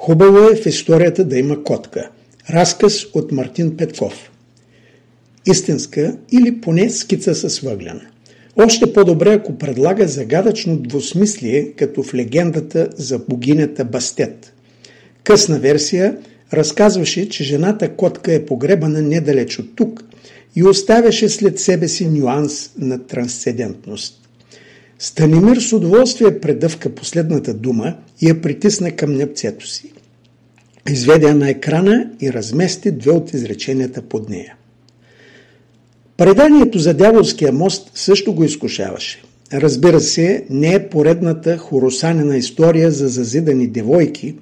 Хубаво е в историята да има котка. Разказ от Мартин Петков. Истинска или поне скица с въглен. Още по-добре, ако предлага загадъчно двусмислие, като в легендата за богинята Бастет. Късна версия разказваше, че жената котка е погребана недалеч от тук и оставяше след себе си нюанс на трансцендентност. Станимир с удоволствие предъвка последната дума и я притисна към непцето си. Изведе я на екрана и размести две от изреченията под нея. Преданието за Дяволския мост също го изкушаваше. Разбира се, не е поредната хоросанена история за зазидани девойки,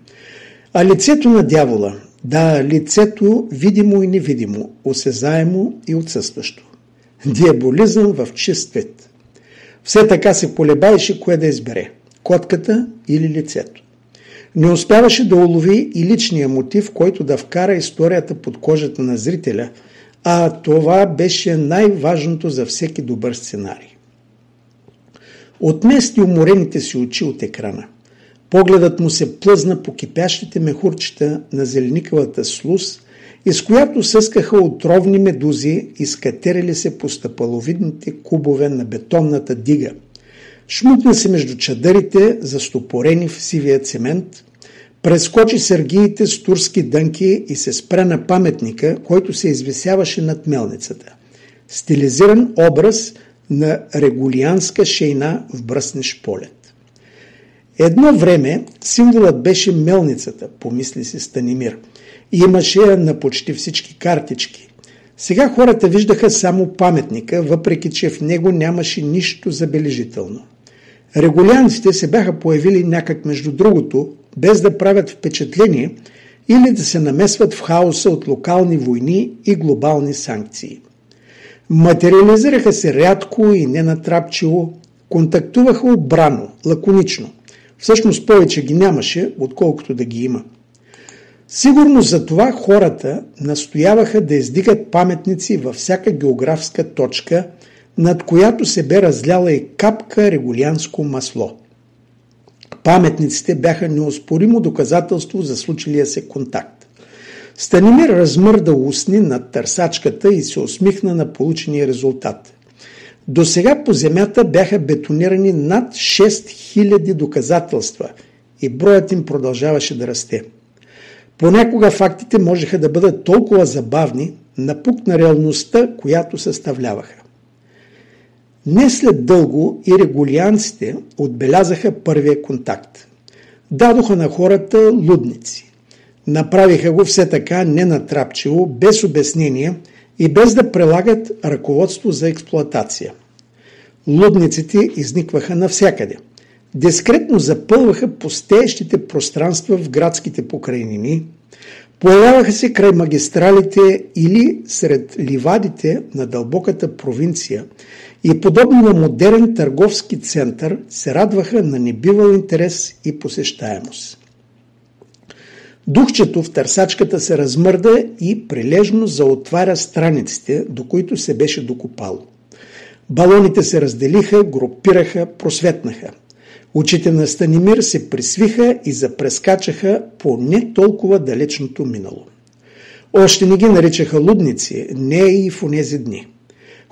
а лицето на дявола. Да, лицето видимо и невидимо, осезаемо и отсъстващо. Диаболизъм в чист вид. Все така се колебаеше кое да избере – котката или лицето. Не успяваше да улови и личния мотив, който да вкара историята под кожата на зрителя, а това беше най-важното за всеки добър сценарий. Отмести уморените си очи от екрана. Погледът му се плъзна по кипящите мехурчета на зеленикавата слуз, из която съскаха отровни медузи, изкатерили се по стъпаловидните кубове на бетонната дига. Шмукна се между чадърите, застопорени в сивия цемент, прескочи сергиите с турски дънки и се спря на паметника, който се извисяваше над мелницата. Стилизиран образ на регулианска шейна в бръснеш полет. Едно време символът беше мелницата, помисли си Станимир. И имаше я на почти всички картички. Сега хората виждаха само паметника, въпреки че в него нямаше нищо забележително. Регулянците се бяха появили някак между другото, без да правят впечатление или да се намесват в хаоса от локални войни и глобални санкции. Материализираха се рядко и ненатрапчиво, контактуваха обрано, лаконично. Всъщност повече ги нямаше, отколкото да ги има. Сигурно за това хората настояваха да издигат паметници във всяка географска точка, над която се бе разляла и капка регулянско масло. Паметниците бяха неоспоримо доказателство за случилия се контакт. Станимир размърда устни над търсачката и се усмихна на получения резултат. До сега по земята бяха бетонирани над 6000 доказателства и броят им продължаваше да расте. Понякога фактите можеха да бъдат толкова забавни, напук на реалността, която съставляваха. Не след дълго и регулианците отбелязаха първия контакт. Дадоха на хората лудници. Направиха го все така ненатрапчиво, без обяснение и без да прилагат ръководство за експлоатация. Лудниците изникваха навсякъде. Дискретно запълваха пустеещите пространства в градските покрайнини, появяваха се край магистралите или сред ливадите на дълбоката провинция и подобно на модерен търговски център се радваха на небивал интерес и посещаемост. Духчето в търсачката се размърда и прилежно заотваря страниците, до които се беше докопало. Балоните се разделиха, групираха, просветнаха. Очите на Станимир се присвиха и запрескачаха по не толкова далечното минало. Още не ги наричаха лудници, не и в онези дни.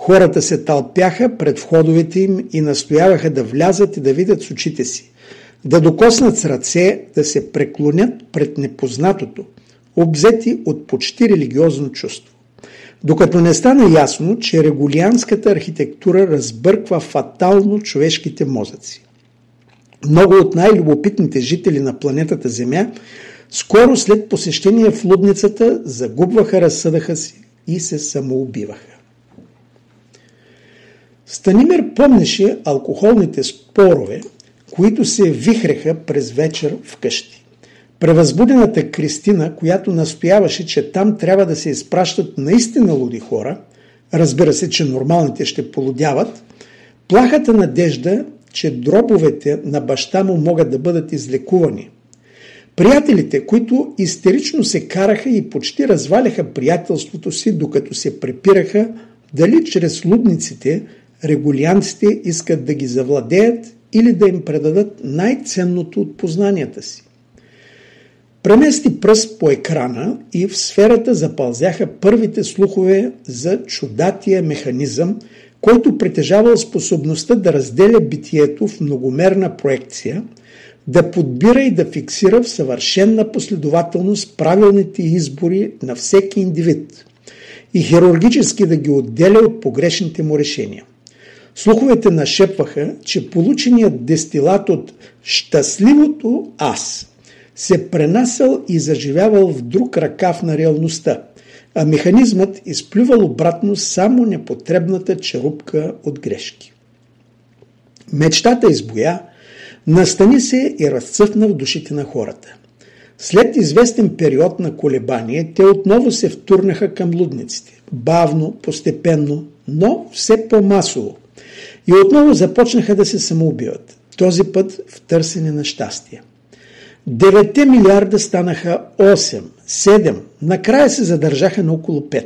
Хората се тълпяха пред входовете им и настояваха да влязат и да видят с очите си, да докоснат с ръце, да се преклонят пред непознатото, обзети от почти религиозно чувство. Докато не стана ясно, че регулианската архитектура разбърква фатално човешките мозъци. Много от най-любопитните жители на планетата Земя скоро след посещение в лудницата загубваха разсъдъка си и се самоубиваха. Станимир помнеше алкохолните спорове, които се вихреха през вечер вкъщи. Превъзбудената Кристина, която настояваше, че там трябва да се изпращат наистина луди хора, разбира се, че нормалните ще полудяват, плахата надежда, че дробовете на баща му могат да бъдат излекувани. Приятелите, които истерично се караха и почти разваляха приятелството си, докато се препираха дали чрез лудниците регулянците искат да ги завладеят или да им предадат най-ценното от познанията си. Премести пръст по екрана и в сферата запълзяха първите слухове за чудатия механизъм, който притежавал способността да разделя битието в многомерна проекция, да подбира и да фиксира в съвършенна последователност правилните избори на всеки индивид и хирургически да ги отделя от погрешните му решения. Слуховете нашепваха, че полученият дестилат от щастливото аз се пренасял и заживявал в друг ръкав на реалността, а механизмът изплювал обратно само непотребната черупка от грешки. Мечтата избоя, настани се и разцъфна в душите на хората. След известен период на колебание, те отново се втурнаха към лудниците. Бавно, постепенно, но все по-масово. И отново започнаха да се самоубиват. Този път в търсене на щастие. 9 милиарда станаха 8, 7, накрая се задържаха на около 5.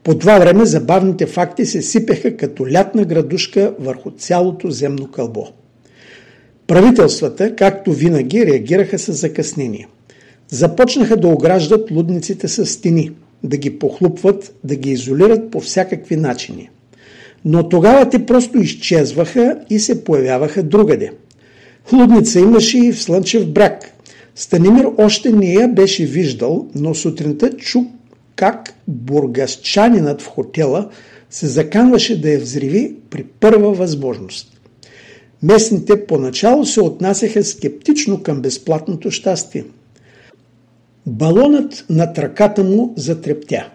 По това време забавните факти се сипеха като лятна градушка върху цялото земно кълбо. Правителствата, както винаги, реагираха с закъснение. Започнаха да ограждат лудниците с стени, да ги похлупват, да ги изолират по всякакви начини. Но тогава те просто изчезваха и се появяваха другаде. Лудница имаше и в Слънчев бряг. Станимир още не я беше виждал, но сутринта чу как бургасчанинът в хотела се заканваше да я взриви при първа възможност. Местните поначало се отнасяха скептично към безплатното щастие. Балонът на траката му затрептя.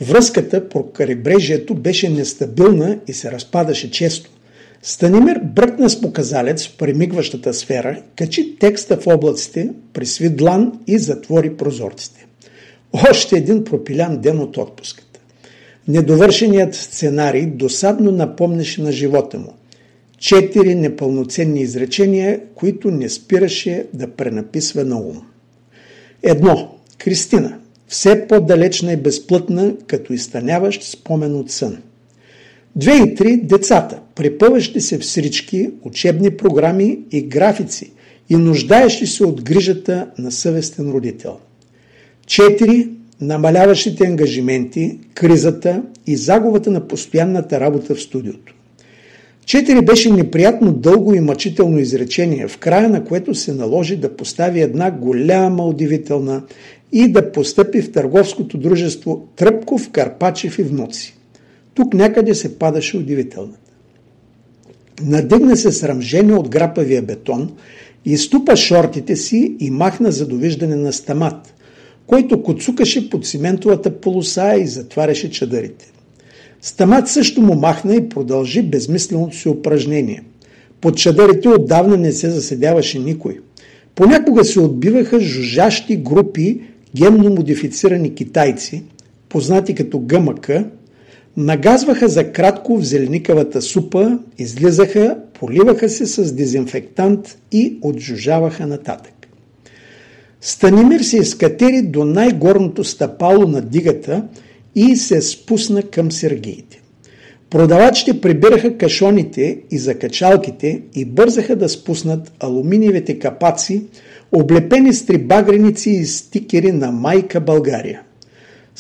Връзката по крайбрежието беше нестабилна и се разпадаше често. Станимир бръкна с показалец в премигващата сфера, качи текста в облаците, присви длан и затвори прозорците. Още един пропилян ден от отпуската. Недовършеният сценарий досадно напомняше на живота му. 4 непълноценни изречения, които не спираше да пренаписва на ум. 1. Кристина. Все по-далечна и безплътна, като изтъняващ спомен от сън. 2 и 3. Децата, препъващи се в срички, учебни програми и графици и нуждаещи се от грижата на съвестен родител. 4. Намаляващите ангажименти, кризата и загубата на постоянната работа в студиото. 4 беше неприятно дълго и мъчително изречение, в края на което се наложи да постави една голяма удивителна и да постъпи в търговското дружество Тръпков, Карпачев и внуци. Тук някъде се падаше удивителната. Надигна се срамжение от грапавия бетон, изтупа шортите си и махна за довиждане на Стамат, който коцукаше под циментовата полоса и затваряше чадърите. Стамат също му махна и продължи безмисленото си упражнение. Под чадърите отдавна не се заседяваше никой. Понякога се отбиваха жужжащи групи генно модифицирани китайци, познати като ГМК, нагазваха за кратко в зеленикавата супа, излизаха, поливаха се с дезинфектант и отжужаваха нататък. Станимир се изкатери до най-горното стъпало на дигата и се спусна към сергиите. Продавачите прибираха кашоните и закачалките и бързаха да спуснат алуминиевите капаци, облепени с трибагреници и стикери на Майка България.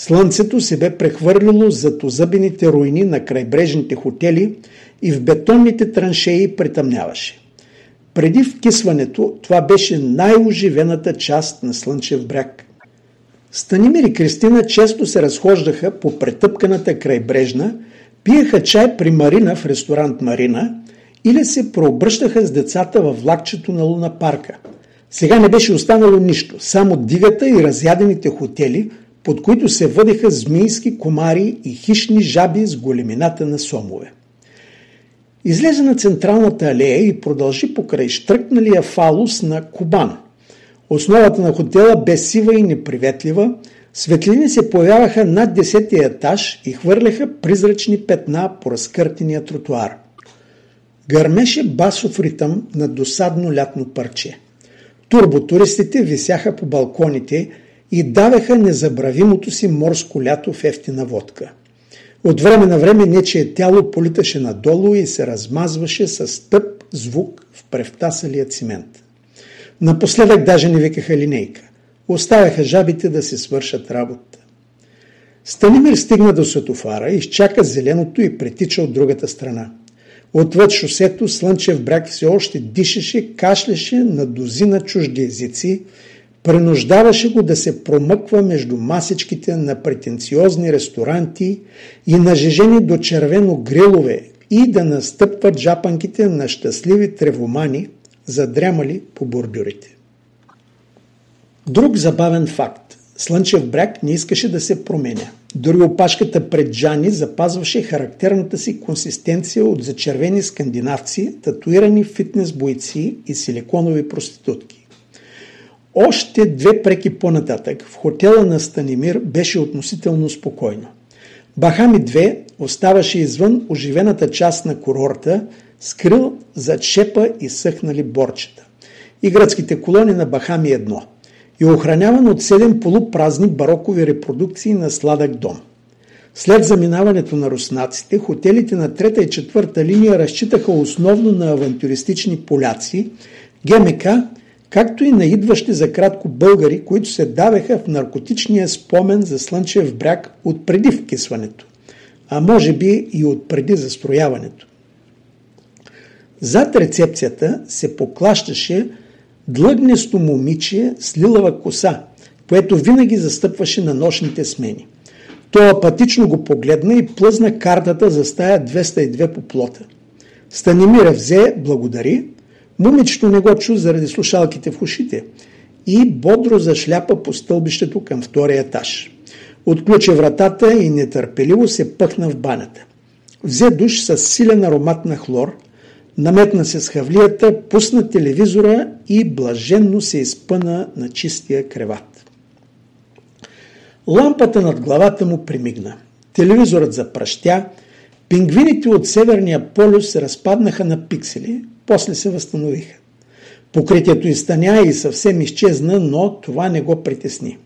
Слънцето се бе прехвърлило зад озъбените руини на крайбрежните хотели и в бетонните траншеи притъмняваше. Преди вкисването това беше най-оживената част на Слънчев бряг. Станимир и Кристина често се разхождаха по претъпканата крайбрежна, пиеха чай при Марина в ресторант Марина или се преобръщаха с децата във влакчето на Луна парка. Сега не беше останало нищо, само дигата и разядените хотели, под които се въдеха змийски комари и хищни жаби с големината на сомове. Излезе на централната алея и продължи покрай щръкналия фалус на Кубан. Основата на хотела бе сива и неприветлива, светлини се появяваха над 10-ти етаж и хвърляха призрачни петна по разкъртения тротуар. Гърмеше басов ритъм на досадно лятно парче. Турботуристите висяха по балконите и давеха незабравимото си морско лято в ефтина водка. От време на време нечие тяло политаше надолу и се размазваше с тъп звук в превтасалия цимент. Напоследък даже не викаха линейка. Оставяха жабите да си свършат работа. Станимир стигна до светофара, изчака зеленото и притича от другата страна. Отвъд шосето Слънчев бряг все още дишеше, кашляше на дозина чужди езици, принуждаваше го да се промъква между масичките на претенциозни ресторанти и нажежени до червено грилове и да настъпват жапанките на щастливи тревомани, задрямали по бордюрите. Друг забавен факт. Слънчев бряг не искаше да се променя. Дори опашката пред Джани запазваше характерната си консистенция от зачервени скандинавци, татуирани фитнес бойци и силиконови проститутки. Още 2 преки по-нататък в хотела на Станимир беше относително спокойно. Бахами 2 оставаше извън оживената част на курорта, скрил зад шепа и съхнали борчета. И гръцките колони на Бахами 1 и охраняван от 7 полупразни барокови репродукции на сладък дом. След заминаването на руснаците, хотелите на 3-та и 4-та линия разчитаха основно на авантюристични поляци, ГМК, както и на идващи за кратко българи, които се давеха в наркотичния спомен за Слънчев бряг от преди вкисването, а може би и от преди застрояването. Зад рецепцията се поклащаше длъгнесто момиче с лилава коса, което винаги застъпваше на нощните смени. Той апатично го погледна и плъзна картата за стая 202 по плота. Станимир взе, благодари. Момичето не го чу заради слушалките в ушите и бодро зашляпа по стълбището към 2-ия етаж. Отключи вратата и нетърпеливо се пъхна в банята. Взе душ с силен аромат на хлор, наметна се с хавлията, пусна телевизора и блаженно се изпъна на чистия креват. Лампата над главата му примигна. Телевизорът запръщя, пингвините от Северния полюс се разпаднаха на пиксели, после се възстановиха. Покритието изтъня и съвсем изчезна, но това не го притесни.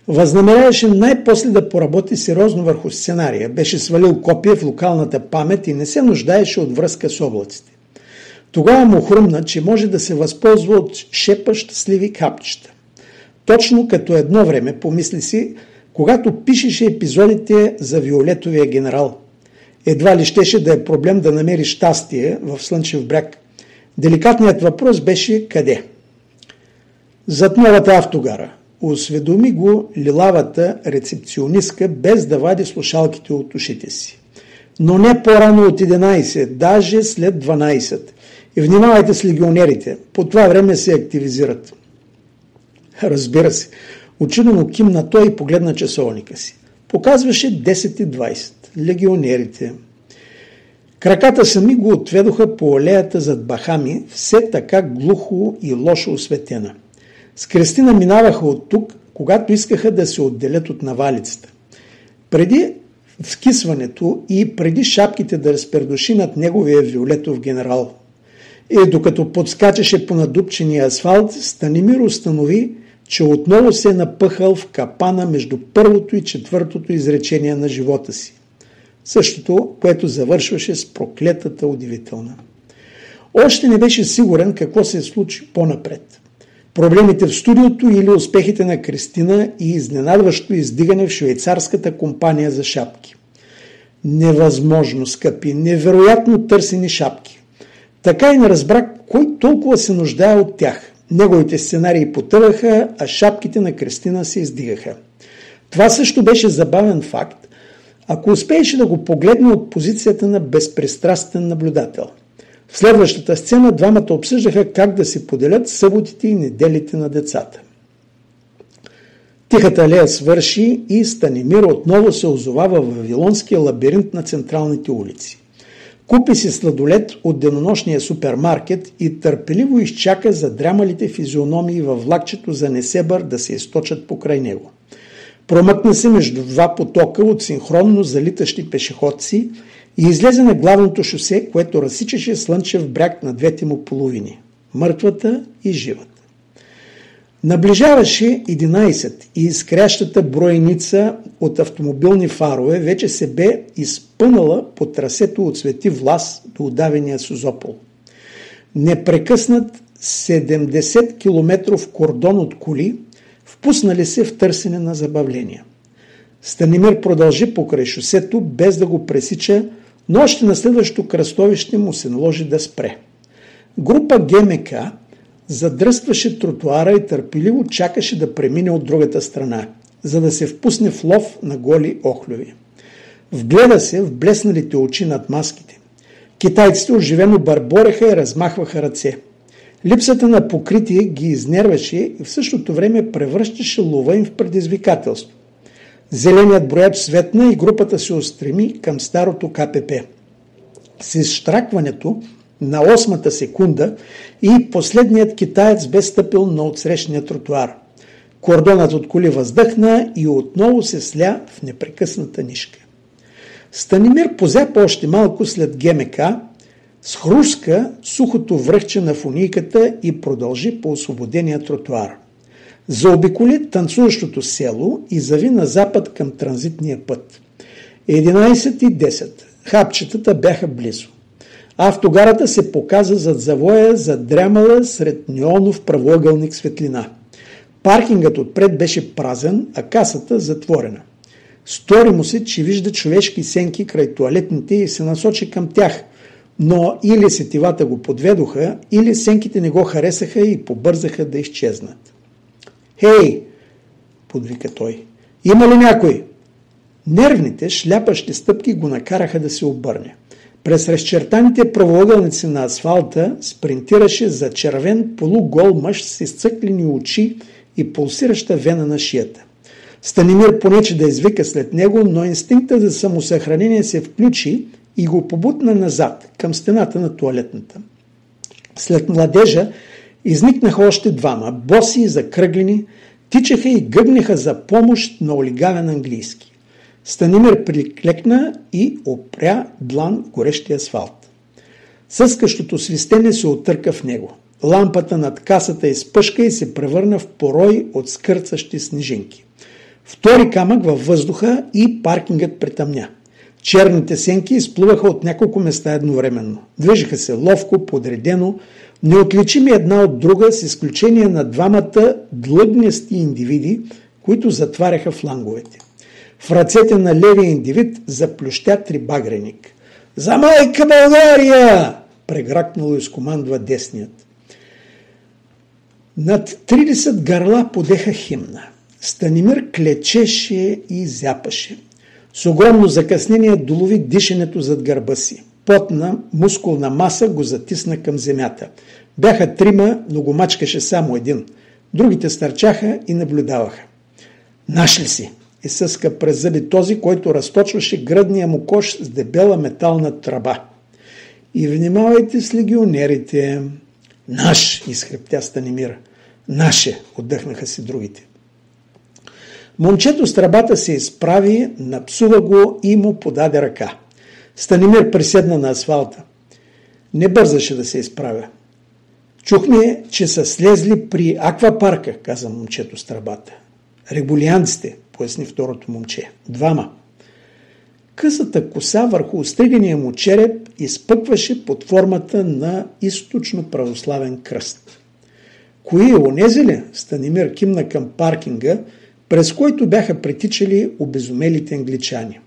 Възнамеряваше най-после да поработи сериозно върху сценария. Беше свалил копия в локалната памет и не се нуждаеше от връзка с облаците. Тогава му хрумна, че може да се възползва от шепа щастливи капчета. Точно като едно време, помисли си, когато пишеше епизодите за Виолетовия генерал. Едва ли щеше да е проблем да намери щастие в Слънчев бряг. Деликатният въпрос беше къде? Зад новата автогара. Осведоми го лилавата рецепционистка, без да вади слушалките от ушите си. Но не по-рано от 11, даже след 12. И внимавайте с легионерите. По това време се активизират. Разбира се. Учудено кимна той и погледна часовника си. Показваше 10:20. Легионерите. Краката сами го отведоха по алеята зад Бахами, все така глухо и лошо осветена. С Кристина минаваха от тук, когато искаха да се отделят от навалицата. Преди вкисването и преди шапките да разпердуши над неговия Виолетов генерал. И докато подскачаше по надупчения асфалт, Станимир установи, че отново се е напъхал в капана между първото и 4-то изречение на живота си. Същото, което завършваше с проклетата удивителна. Още не беше сигурен какво се случи по-напред. Проблемите в студиото или успехите на Кристина и изненадващо издигане в швейцарската компания за шапки. Невъзможно скъпи, невероятно търсени шапки. Така и не разбра кой толкова се нуждае от тях. Неговите сценарии потъваха, а шапките на Кристина се издигаха. Това също беше забавен факт, ако успееше да го погледне от позицията на безпристрастен наблюдател. В следващата сцена двамата обсъждаха как да се поделят съботите и неделите на децата. Тихата алея свърши и Станимир отново се озовава в вавилонския лабиринт на централните улици. Купи си сладолет от денонощния супермаркет и търпеливо изчака задрямалите физиономии във влакчето за Несебър да се източат покрай него. Промъкна се между 2 потока от синхронно залитащи пешеходци и излезе на главното шосе, което разсичаше Слънчев бряг на 2 му половини – мъртвата и живата. Наближаваше 11 и изкрящата броеница от автомобилни фарове вече се бе изпънала по трасето от Свети Влас до удавения Созопол. Непрекъснат 70 километров кордон от коли, впуснали се в търсене на забавления. Станимир продължи покрай шосето, без да го пресича, но още на следващото кръстовище му се наложи да спре. Група ГМК задръстваше тротуара и търпеливо чакаше да премине от другата страна, за да се впусне в лов на голи охлюви. Вгледа се в блесналите очи над маските. Китайците оживено бърбореха и размахваха ръце. Липсата на покритие ги изнерваше и в същото време превръщаше лова им в предизвикателство. Зеленият брояч светна и групата се устреми към старото КПП. С изштракването на 8-та секунда и последният китаец бе стъпил на отсрещния тротуар. Кордонът от коли въздъхна и отново се сля в непрекъсната нишка. Станимир позяпа още малко след ГМК, схруска сухото връхче на фунийката и продължи по освободения тротуар. Заобиколи танцуващото село и зави на запад към транзитния път. 11:10. Хапчетата бяха близо. Автогарата се показа зад завоя, задрямала сред неонов правоъгълник светлина. Паркингът отпред беше празен, а касата затворена. Стори му се, че вижда човешки сенки край тоалетните и се насочи към тях, но или сетивата го подведоха, или сенките не го харесаха и побързаха да изчезнат. «Хей!» подвика той. «Има ли някой?» Нервните, шляпащи стъпки го накараха да се обърне. През разчертаните правоъгълници на асфалта спринтираше зачервен полугол мъж с изцъклени очи и пулсираща вена на шията. Станимир понече да извика след него, но инстинктът за самосъхранение се включи и го побутна назад, към стената на тоалетната. След младежа изникнаха още двама, боси и закръглени, тичаха и гъгнаха за помощ на олигавен английски. Станимир приклекна и опря длан горещия асфалт. Съскащото свистене се отърка в него. Лампата над касата изпъшка и се превърна в порой от скърцащи снежинки. Втори камък във въздуха и паркингът претъмня. Черните сенки изплуваха от няколко места едновременно. Движеха се ловко, подредено, неотличими една от друга, с изключение на двамата длъгнести индивиди, които затваряха фланговете. В ръцете на левия индивид заплющя трибагреник. «За майка България!» прегракнало изкомандва десният. Над 30 гърла подеха химна. Станимир клечеше и зяпаше. С огромно закъснение долови дишането зад гърба си. Потна, мускулна маса го затисна към земята. Бяха трима, но го мачкаше само един. Другите стърчаха и наблюдаваха. «Наш ли си?» изсъска през зъби този, който разточваше гръдния му кош с дебела метална тръба. «И внимавайте с легионерите!» «Наш!» изхрептя Станимир. «Наше!» отдъхнаха си другите. Момчето с тръбата се изправи, напсува го и му подаде ръка. Станимир приседна на асфалта. Не бързаше да се изправя. «Чухме, че са слезли при аквапарка», каза момчето с тръбата. «Регулианците», поясни второто момче. «Двама». Късата коса върху остригания му череп изпъкваше под формата на източно православен кръст. «Кои, онези ли?» Станимир кимна към паркинга, през който бяха притичали обезумелите англичани.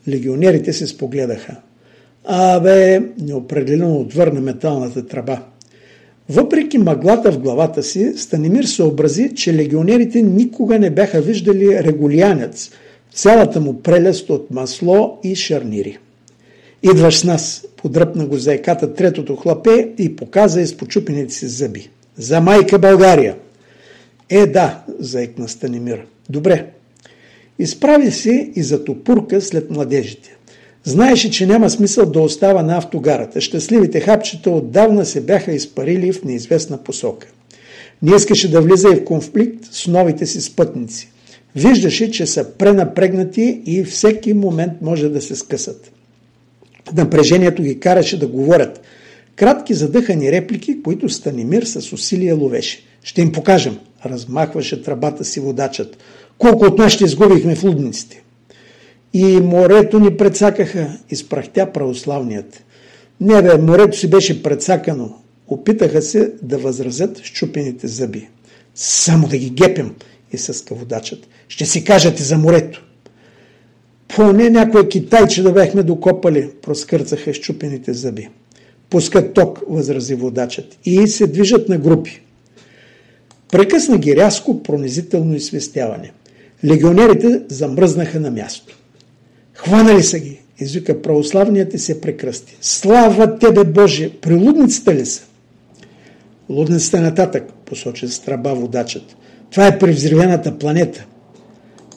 Легионерите се спогледаха. «Абе!» неопределено отвърна металната тръба. Въпреки мъглата в главата си, Станимир съобрази, че легионерите никога не бяха виждали регулянец, цялата му прелест от масло и шарнири. «Идваш с нас!» подръпна го заеката третото хлапе и показа изпочупените си зъби. «За майка България!» Да, заекна Станимир. «Добре». Изправи се и затопурка след младежите. Знаеше, че няма смисъл да остава на автогарата. Щастливите хапчета отдавна се бяха изпарили в неизвестна посока. Не искаше да влиза и в конфликт с новите си спътници. Виждаше, че са пренапрегнати и всеки момент може да се скъсат. Напрежението ги караше да говорят. Кратки задъхани реплики, които Станимир с усилие ловеше. «Ще им покажем», размахваше тръбата си водачът. «Колко от нас ще изгубихме в лудниците?» «И морето ни прецакаха», изпрахтя православният. «Не бе, морето си беше прецакано», опитаха се да възразят счупените зъби. «Само да ги гепем», изсъска водачът. Ще си кажете за морето. Поне някоя китайче да бехме докопали, проскърцаха счупените зъби. Пускат ток, възрази водачът, и се движат на групи. Прекъсна ги рязко, пронизително известяване. Легионерите замръзнаха на място. Хванали са ги, извика православният и се прекръсти. Слава тебе, Боже, при лудницата ли са? Лудницата нататък, посочи с тръба водачът. Това е при взривената планета.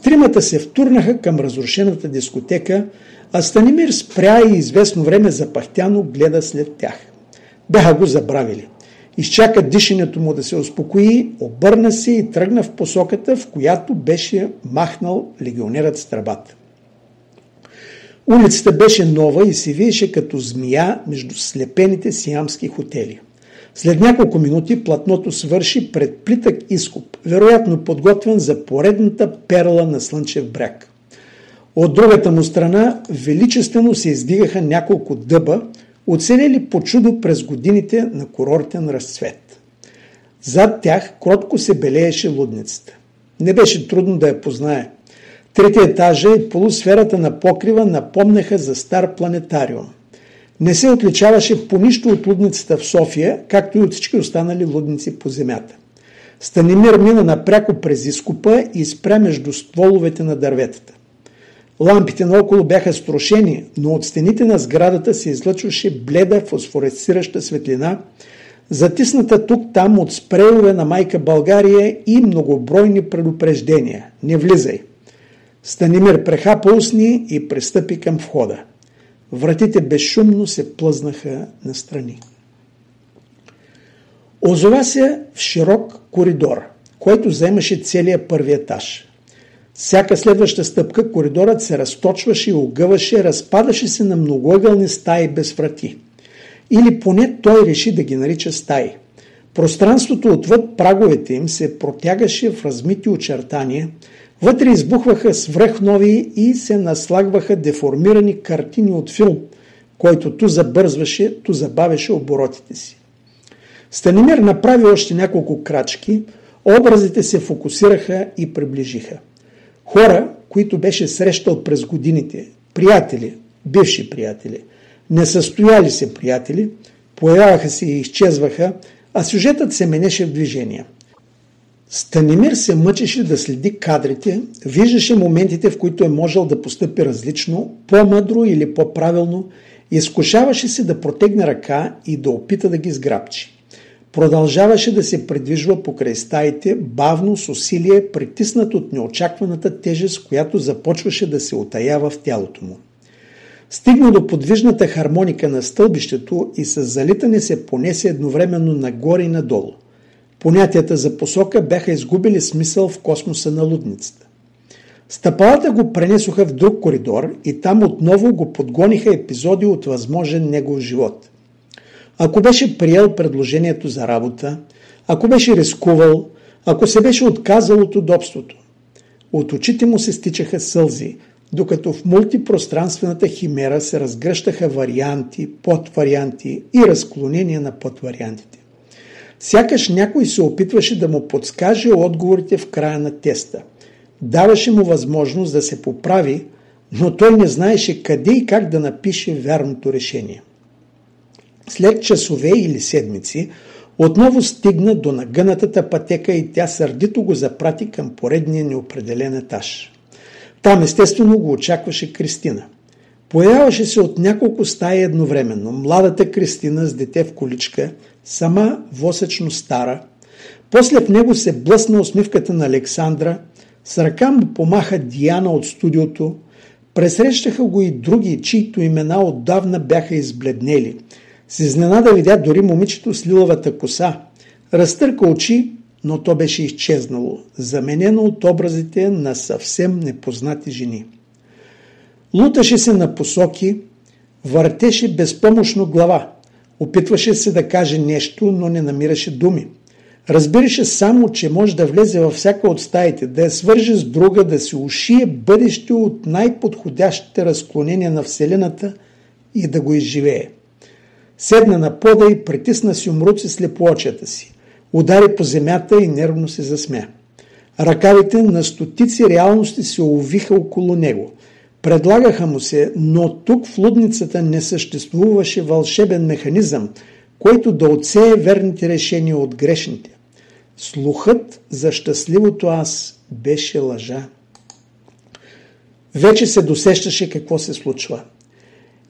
Тримата се втурнаха към разрушената дискотека, а Станимир спря и известно време запахтяно гледа след тях. Бяха го забравили. Изчака дишането му да се успокои, обърна се и тръгна в посоката, в която беше махнал легионерът с тръбата. Улицата беше нова и се виеше като змия между слепените сиамски хотели. След няколко минути платното свърши пред плитък изкоп, вероятно подготвен за поредната перла на Слънчев бряг. От другата му страна величествено се издигаха няколко дъба, оцелели по чудо през годините на курортен разцвет. Зад тях кротко се белееше лудницата. Не беше трудно да я познае. Трети етажа и полусферата на покрива напомняха за стар планетариум. Не се отличаваше по нищо от лудницата в София, както и от всички останали лудници по земята. Станимир мина напряко през изкопа и спря между стволовете на дърветата. Лампите наоколо бяха строшени, но от стените на сградата се излъчваше бледа фосфоресцираща светлина, затисната тук-там от спрейове на майка България и многобройни предупреждения. Не влизай! Станимир прехапа устни и пристъпи към входа. Вратите безшумно се плъзнаха настрани. Озова се в широк коридор, който заемаше целия първи етаж. Всяка следваща стъпка коридорът се разточваше и огъваше, разпадаше се на многоъгълни стаи без врати. Или поне той реши да ги нарича стаи. Пространството отвъд праговете им се протягаше в размити очертания, вътре избухваха свръхнови и се наслагваха деформирани картини от филм, който ту забързваше, ту забавяше оборотите си. Станимир направи още няколко крачки, образите се фокусираха и приближиха. Хора, които беше срещал през годините, приятели, бивши приятели, несъстояли се приятели, появяваха се и изчезваха, а сюжетът се менеше в движение. Станимир се мъчеше да следи кадрите, виждаше моментите, в които е можел да постъпи различно, по-мъдро или по-правилно, изкушаваше се да протегне ръка и да опита да ги сграбчи. Продължаваше да се придвижва покрай стаите, бавно, с усилие, притиснат от неочакваната тежест, която започваше да се утаява в тялото му. Стигна до подвижната хармоника на стълбището и с залитане се понесе едновременно нагоре и надолу. Понятията за посока бяха изгубили смисъл в космоса на лудницата. Стъпалата го пренесоха в друг коридор и там отново го подгониха епизоди от възможен негов живот. Ако беше приел предложението за работа, ако беше рискувал, ако се беше отказал от удобството. От очите му се стичаха сълзи, докато в мултипространствената химера се разгръщаха варианти, подварианти и разклонения на подвариантите. Сякаш някой се опитваше да му подскаже отговорите в края на теста. Даваше му възможност да се поправи, но той не знаеше къде и как да напише вярното решение. След часове или седмици отново стигна до нагънатата пътека и тя сърдито го запрати към поредния неопределен етаж. Там естествено го очакваше Кристина. Появяваше се от няколко стаи едновременно. Младата Кристина с дете в количка, сама восечно стара. После в него се блъсна усмивката на Александра, с ръка му помаха Диана от студиото. Пресрещаха го и други, чието имена отдавна бяха избледнели. С изненада видя дори момичето с лилавата коса. Разтърка очи, но то беше изчезнало, заменено от образите на съвсем непознати жени. Луташе се на посоки, въртеше безпомощно глава. Опитваше се да каже нещо, но не намираше думи. Разбираше само, че може да влезе във всяка от стаите, да я свърже с друга, да се ушие бъдеще от най-подходящите разклонения на Вселената и да го изживее. Седна на пода и притисна си умруци слепоочията си. Удари по земята и нервно се засмя. Ръкавите на стотици реалности се увиха около него. Предлагаха му се, но тук в лудницата не съществуваше вълшебен механизъм, който да отсее верните решения от грешните. Слухът за щастливото аз беше лъжа. Вече се досещаше какво се случва.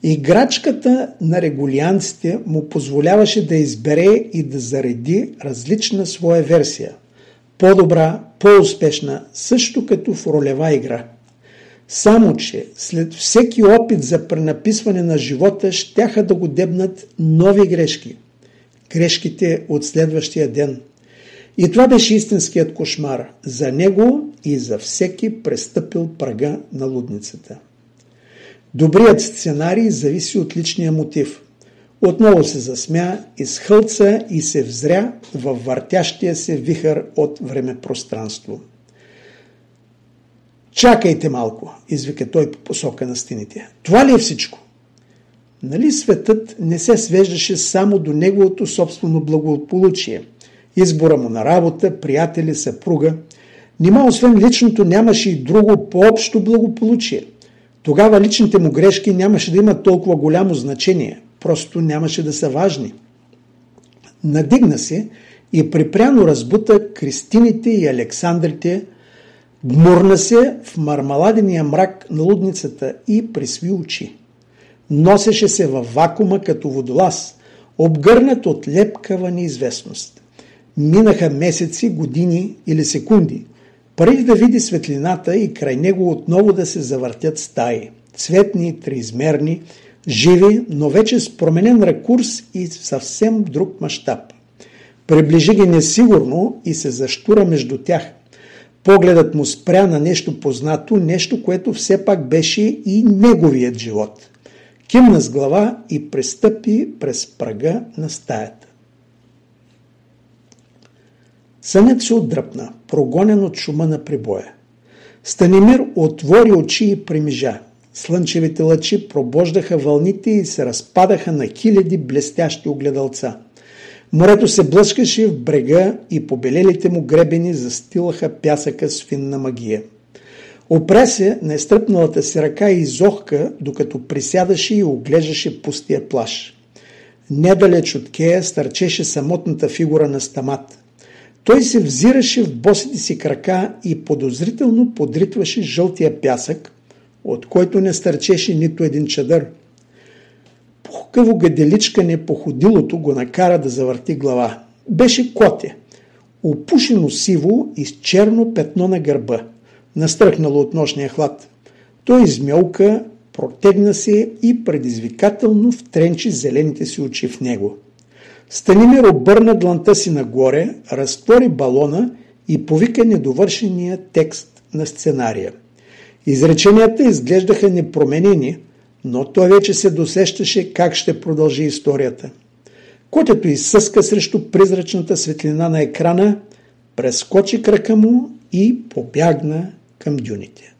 Играчката на регулианците му позволяваше да избере и да зареди различна своя версия. По-добра, по-успешна, също като в ролева игра. Само че след всеки опит за пренаписване на живота щяха да го дебнат нови грешки. Грешките от следващия ден. И това беше истинският кошмар за него и за всеки престъпил прага на лудницата. Добрият сценарий зависи от личния мотив. Отново се засмя, изхълца и се взря във въртящия се вихър от времепространство. Чакайте малко, извика той по посока на стените. Това ли е всичко? Нали светът не се свеждаше само до неговото собствено благополучие? Избора му на работа, приятели, съпруга. Нима освен личното нямаше и друго по-общо благополучие. Тогава личните му грешки нямаше да имат толкова голямо значение. Просто нямаше да са важни. Надигна се и припряно разбута Кристините и Александрите, гмурна се в мармаладения мрак на лудницата и присви очи. Носеше се във вакуума като водолаз, обгърнат от лепкава неизвестност. Минаха месеци, години или секунди, преди да види светлината и край него отново да се завъртят стаи. Цветни, триизмерни, живи, но вече с променен ракурс и съвсем друг мащаб. Приближи ги несигурно и се заштура между тях. Погледът му спря на нещо познато, нещо, което все пак беше и неговият живот. Кимна с глава и престъпи през прага на стаята. Сънят се отдръпна, прогонен от шума на прибоя. Станимир отвори очи и примижа. Слънчевите лъчи пробождаха вълните и се разпадаха на хиляди блестящи огледалца. Морето се блъскаше в брега и побелелите му гребени застилаха пясъка с финна магия. Опря се на изтръпналата си ръка и изохка, докато присядаше и оглеждаше пустия плаж. Недалеч от кея стърчеше самотната фигура на Стамат. Той се взираше в босите си крака и подозрително подритваше жълтия пясък, от който не стърчеше нито един чадър. Пухкаво гаделичкане по ходилото го накара да завърти глава. Беше коте, опушено сиво и с черно петно на гърба, настръхнало от нощния хлад. Той измялка, протегна се и предизвикателно втренчи зелените си очи в него. Станимир обърна дланта си нагоре, разтвори балона и повика недовършения текст на сценария. Изреченията изглеждаха непроменени, но той вече се досещаше как ще продължи историята. Котето изсъска срещу призрачната светлина на екрана, прескочи крака му и побягна към дюните.